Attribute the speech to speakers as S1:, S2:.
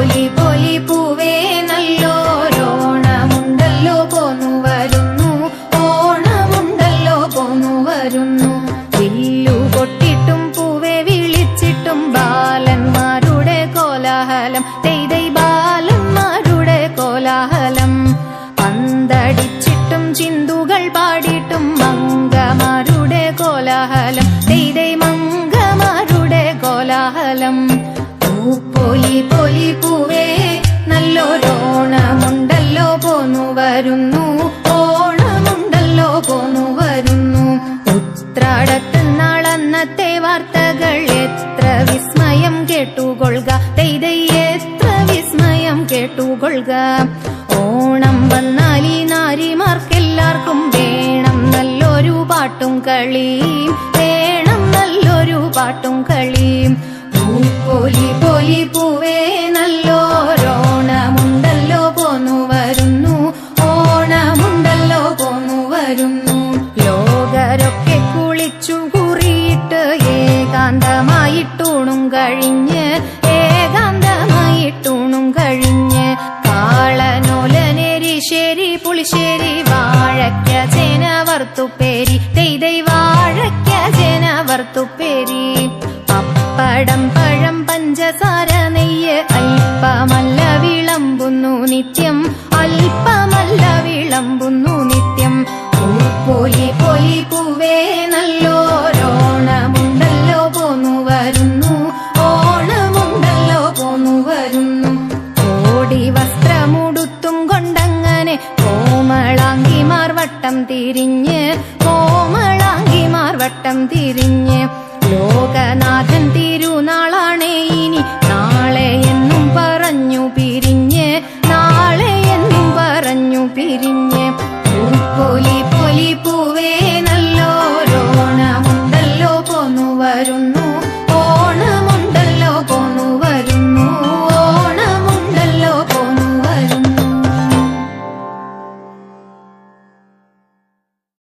S1: പൂപ്പോലി പോലി പൂവേ നല്ലോരോണമുണ്ടല്ലോ പോന്നു വരുന്നു, ഓണമുണ്ടല്ലോ പോന്നു വരുന്നു. വില്ലു പൊട്ടിട്ടും പൂവെ വിളിച്ചിട്ടും ബാലന്മാരുടെ കോലാഹലം, തെയ്തൈ ബാലന്മാരുടെ കോലാഹലം. പന്തടിച്ചിട്ടും ചിന്തുകൾ പാടിയിട്ടും മംഗമാരുടെ കോലാഹലം, തെയ്തൈ മംഗമാരുടെ കോലാഹലം. പൂപ്പോലി പോലി പൂവേ നല്ലോരോണമുണ്ടല്ലോ പോന്നു വരുന്നു, ഓണമുണ്ടല്ലോ പോന്നു വരുന്നു. ഉത്രാടത്ത് നാളന്നത്തെ വാർത്തകൾ എത്ര വിസ്മയം കേട്ടുകൊള്ളുക, തെയ്തൈ എത്ര വിസ്മയം കേട്ടുകൊള്ളുക. ഓണം വന്നാൽ ഈ നാരിമാർക്കെല്ലാവർക്കും വേണം നല്ലൊരു പാട്ടും കളിയും, വേണം നല്ലൊരു പാട്ടും കളിയും. പൂപ്പോലി പോലി പൂവേ നല്ലോരോണമുണ്ടല്ലോ പോന്നു വരുന്നു, ഓണമുണ്ടല്ലോ പോന്നു വരുന്നു. ലോകരൊക്കെ കുളിച്ചു കുറിയിട്ട് ഏകാന്തമായിട്ടൂണും കഴിഞ്ഞ്, ഏകാന്തമായിട്ടൂണും കഴിഞ്ഞ്. കാളനോലനെരിശ്ശേരി പുളിശ്ശേരി വാഴയ്ക്ക ചേന വറുത്തുപ്പേരി, തെയ്തൈ വാഴയ്ക്ക ചേന വറുത്തുപ്പേരി. പപ്പടം പഴം പഞ്ചസാര നെയ്യ് അല്പമല്ല വിളമ്പുന്നു നിത്യം, അല്പമല്ല വിളമ്പുന്നു നിത്യം. പൂപ്പോലി പോലി പൂവേ നല്ലോരോണമുണ്ടല്ലോ പോന്നു വരുന്നു, ഓണമുണ്ടല്ലോ പോന്നു വരുന്നു. കോടി വസ്ത്രമുടുത്തും കൊണ്ടങ്ങനെ കോമളാങ്കിമാർ വട്ടം തിരിഞ്ഞ്, കോമളാങ്കിമാർ വട്ടം തിരിഞ്ഞ്. ലോകനാഥ